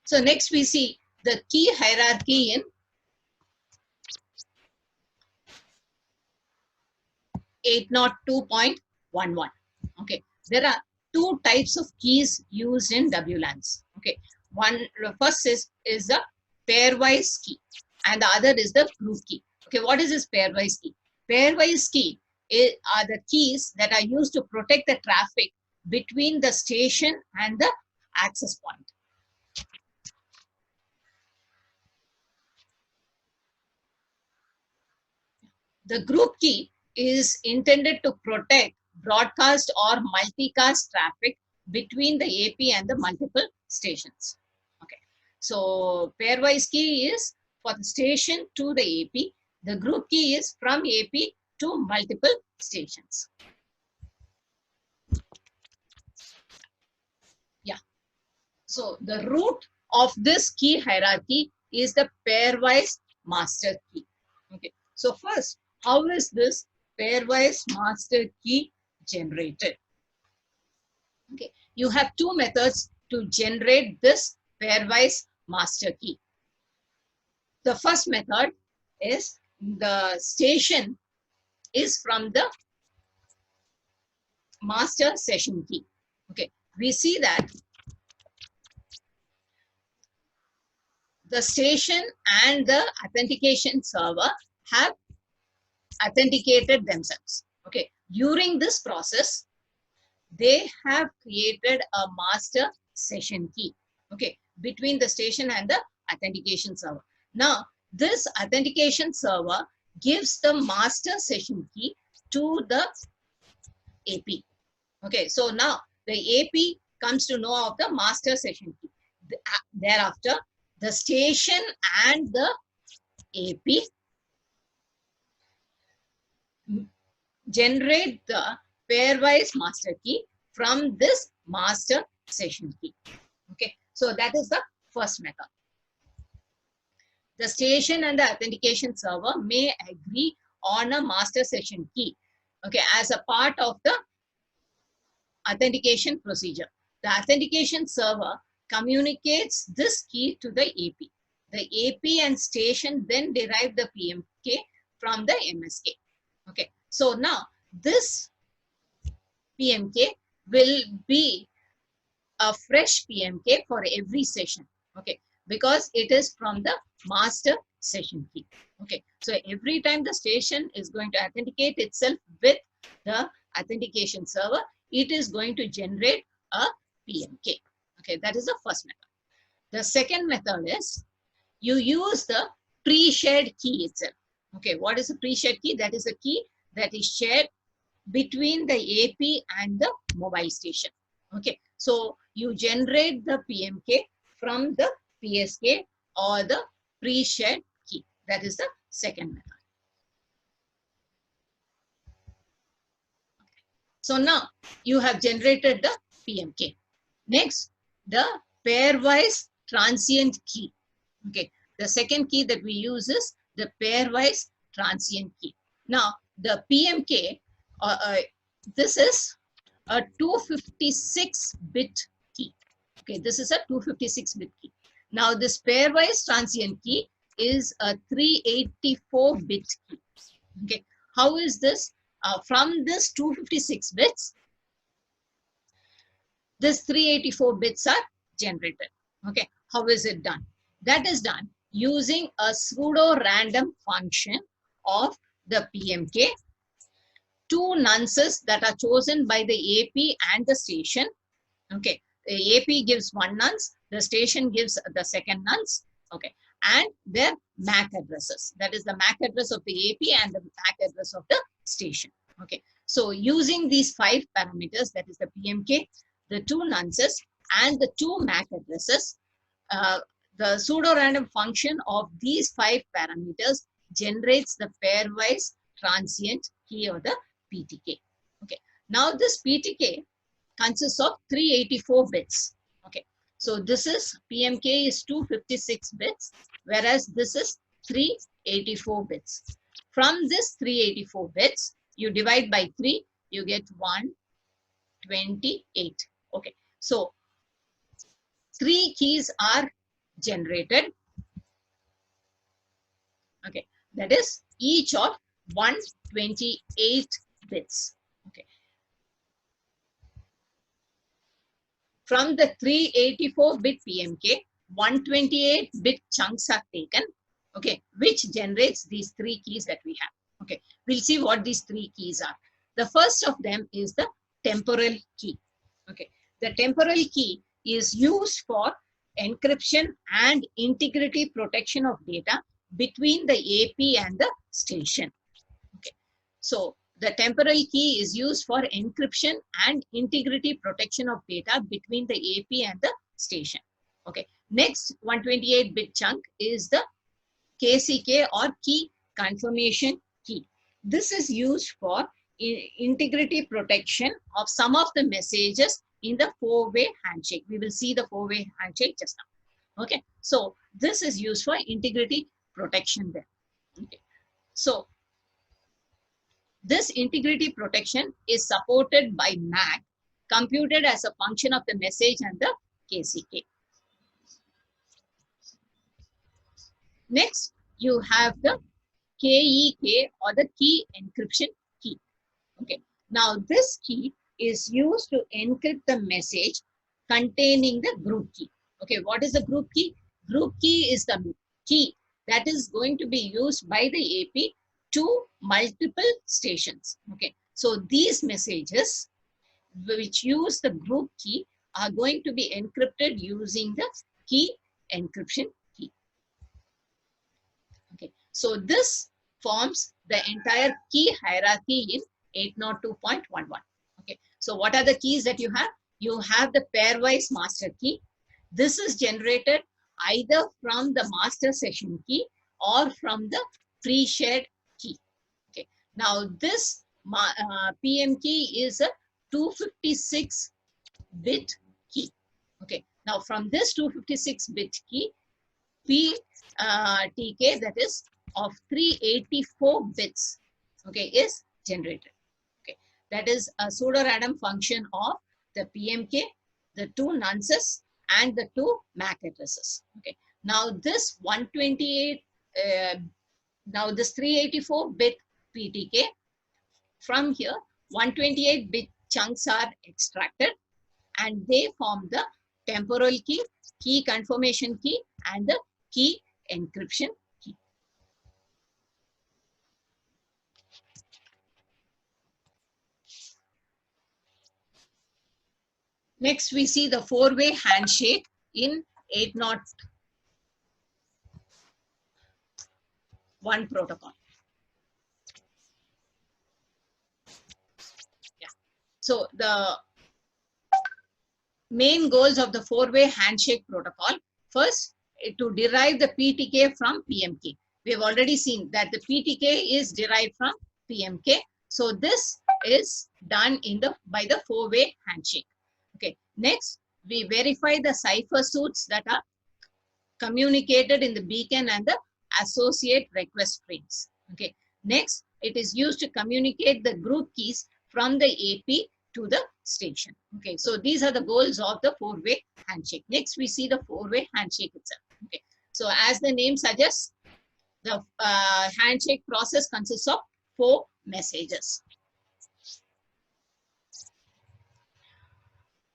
So next we see the key hierarchy in 802.11. Okay, there are two types of keys used in WLANs. Okay, one, the first is the pairwise key, and the other is the group key. Okay, what is this pairwise key? Pairwise key are the keys that are used to protect the traffic between the station and the access point. The group key is intended to protect broadcast or multicast traffic between the AP and the multiple stations. Okay, so pairwise key is for the station to the AP. The group key is from AP to multiple stations. Yeah. So the root of this key hierarchy is the pairwise master key. Okay. So first, how is this pairwise master key generated? Okay. You have two methods to generate this pairwise master key. The first method is the station is from the master session key. Okay. We see that the station and the authentication server have authenticated themselves. Okay. During this process, they have created a master session key. Okay. Between the station and the authentication server. Now, this authentication server gives the master session key to the AP. Okay. So now the AP comes to know of the master session key. Thereafter, the station and the AP generate the pairwise master key from this master session key. Okay, so that is the first method. The station and the authentication server may agree on a master session key, okay, as a part of the authentication procedure. The authentication server communicates this key to the AP. The AP and station then derive the PMK from the MSK. Okay, so now this PMK will be a fresh PMK for every session. Okay, because it is from the master session key. Okay, so every time the station is going to authenticate itself with the authentication server, it is going to generate a PMK. Okay, that is the first method. The second method is you use the pre-shared key itself. Okay, what is a pre-shared key? That is a key that is shared between the AP and the mobile station. Okay, so you generate the PMK from the PSK or the pre-shared key. That is the second method. So now you have generated the PMK. Next, the pairwise transient key. Okay, the second key that we use is the pairwise transient key. Now, the PMK, this is a 256-bit key. Okay, this is a 256-bit key. Now, this pairwise transient key is a 384-bit key. Okay, how is this? From this 256 bits, this 384 bits are generated. Okay, how is it done? That is done using a pseudo-random function of the PMK, two nonces that are chosen by the AP and the station. Okay, the AP gives one nonce, the station gives the second nonce. Okay, and their MAC addresses. That is the MAC address of the AP and the MAC address of the station. Okay, so using these 5 parameters, that is the PMK, the two nonces, and the two MAC addresses, the pseudo-random function of these 5 parameters generates the pairwise transient key or the PTK. Okay, now this PTK consists of 384 bits. Okay, so this is PMK is 256 bits, whereas this is 384 bits. From this 384 bits, you divide by 3, you get 128. Okay, so 3 keys are generated. Okay, that is each of 128 bits. Okay, from the 384-bit PMK, 128-bit chunks are taken, okay, which generates these three keys that we have. Okay, we'll see what these three keys are. The first of them is the temporal key. Okay, the temporal key is used for encryption and integrity protection of data between the AP and the station. Okay, so the temporal key is used for encryption and integrity protection of data between the AP and the station. Okay, next 128-bit chunk is the KCK or key confirmation key. This is used for integrity protection of some of the messages in the four-way handshake. We will see the four-way handshake just now. Okay, so this is used for integrity protection there. Okay, so this integrity protection is supported by MAC, computed as a function of the message and the KCK. Next, you have the KEK or the key encryption key. Okay, now this key is used to encrypt the message containing the group key. Okay, what is the group key? Group key is the key that is going to be used by the AP to multiple stations. Okay, so these messages which use the group key are going to be encrypted using the key encryption key. Okay, so this forms the entire key hierarchy in 802.11. Okay, so what are the keys that you have? You have the pairwise master key. This is generated either from the master session key or from the pre-shared key. Okay, now this PM key is a 256-bit key. Okay, now from this 256-bit key, PTK, that is of 384 bits, okay, is generated. Okay, that is a pseudo-random function of the PMK, the two nonces, and the two MAC addresses. Okay, now this 128, now this 384-bit PTK, from here 128-bit chunks are extracted and they form the temporal key, key confirmation key, and the key encryption key. Next, we see the four-way handshake in 801 protocol. Yeah. So the main goals of the four-way handshake protocol, first, to derive the PTK from PMK. We have already seen that the PTK is derived from PMK. So this is done by the four-way handshake. Okay. Next, we verify the cipher suits that are communicated in the beacon and the associate request frames. Okay. Next, it is used to communicate the group keys from the AP to the station. Okay, so these are the goals of the four-way handshake. Next, we see the four-way handshake itself. Okay, so as the name suggests, the handshake process consists of 4 messages.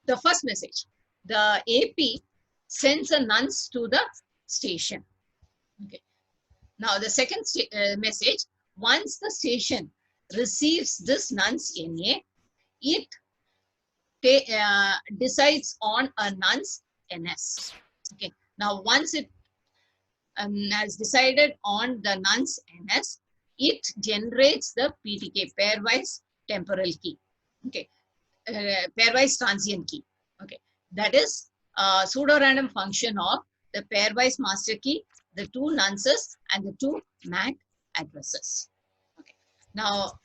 The first message, the AP sends a nonce to the station. Okay, now the second message, once the station receives this nonce NA, it decides on a nonce NS. Okay. Now, once it has decided on the nonce NS, it generates the PTK, pairwise temporal key. Okay. Pairwise transient key. Okay. That is a pseudo-random function of the pairwise master key, the 2 nonces, and the 2 MAC addresses. Okay. Now,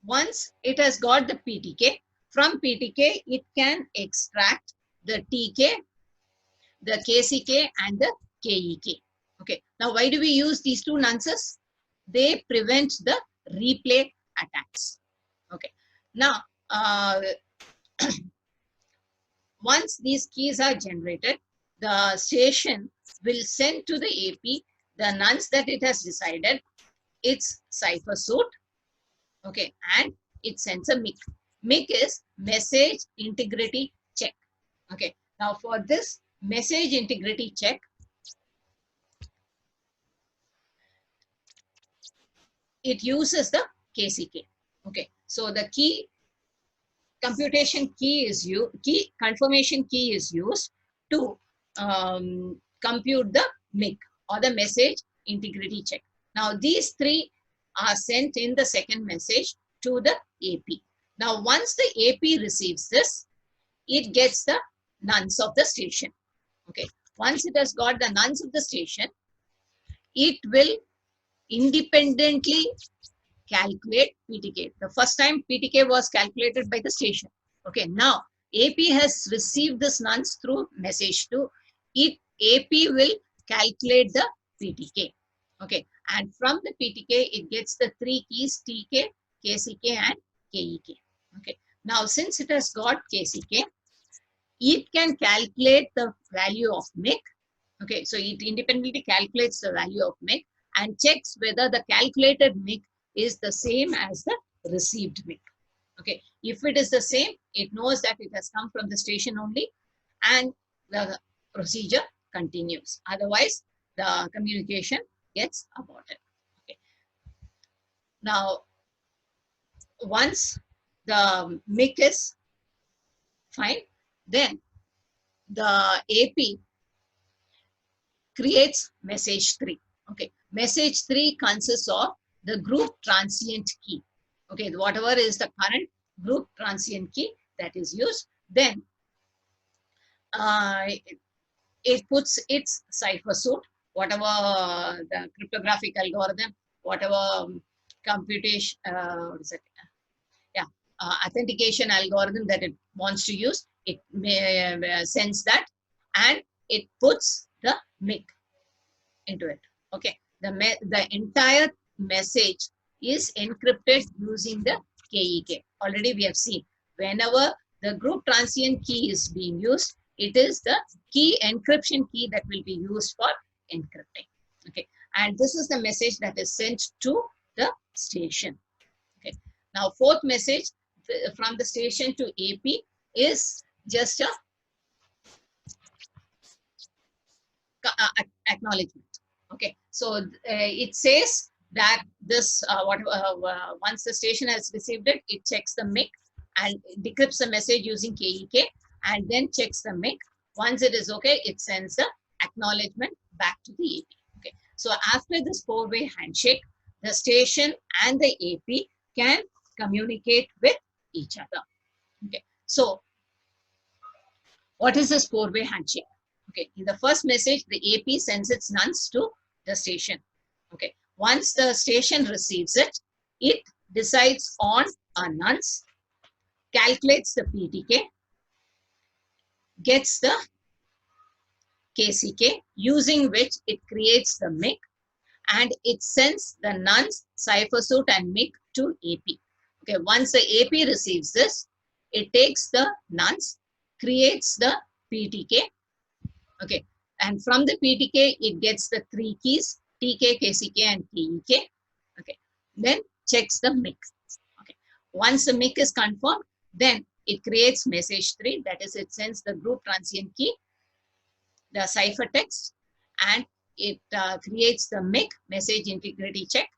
once it has got the PTK, from PTK, it can extract the TK, the KCK, and the KEK. Okay. Now, why do we use these 2 nonces? They prevent the replay attacks. Okay. Now, Once these keys are generated, the station will send to the AP the nonce that it has decided, its cipher suit, okay, and it sends a MIC. MIC is message integrity check. Okay, now for this message integrity check, it uses the KCK. Okay, so the key computation key is confirmation key is used to compute the MIC or the message integrity check. Now these three are sent in the second message to the AP. Now once the AP receives this, it gets the nonce of the station. Okay, once it has got the nonce of the station, it will independently calculate PTK. The first time PTK was calculated by the station. Okay, now AP has received this nonce through message 2. AP will calculate the PTK. Okay, and from the PTK, it gets the three keys TK, KCK, and KEK. Okay, now since it has got KCK, it can calculate the value of MIC. Okay, so it independently calculates the value of MIC and checks whether the calculated MIC is the same as the received MIC. Okay, if it is the same, it knows that it has come from the station only, and the procedure continues. Otherwise, the communication gets aborted. Okay. Now, once the MIC is fine, then the AP creates message 3. Okay, message 3 consists of the group transient key. Okay, whatever is the current group transient key that is used, then it puts its cipher suit, whatever the cryptographic algorithm, whatever computation, authentication algorithm that it wants to use, it sends that, and it puts the MIC into it. Okay, the entire message is encrypted using the KEK. Already we have seen, whenever the group transient key is being used, it is the key encryption key that will be used for encrypting. Okay, and this is the message that is sent to the station. Okay, now fourth message from the station to AP is just a acknowledgement. Okay, so it says that this once the station has received it, it checks the MIC and decrypts the message using KEK, and then checks the MIC. Once it is okay, it sends the acknowledgement back to the AP. Okay, so after this four-way handshake, the station and the AP can communicate with each other. Okay, so what is this four-way handshake? Okay, in the first message, the AP sends its nonce to the station. Okay, once the station receives it, it decides on a nonce, calculates the PTK, gets the KCK, using which it creates the MIC, and it sends the nonce, cipher suit, and MIC to AP. Okay, once the AP receives this, it takes the nonce, creates the PTK. Okay, and from the PTK, it gets the three keys, TK, KCK, and KEK. Okay, then checks the MIC. Okay, once the MIC is confirmed, then it creates message 3, that is, it sends the group transient key, the ciphertext, and it creates the MIC, message integrity check,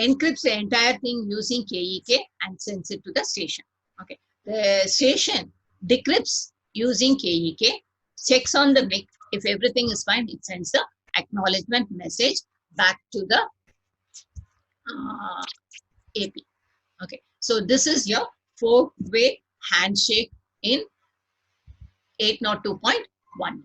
encrypts the entire thing using KEK, and sends it to the station. Okay, the station decrypts using KEK, checks on the MIC. If everything is fine, it sends the acknowledgement message back to the AP. Okay, so this is your four-way handshake in 802.11.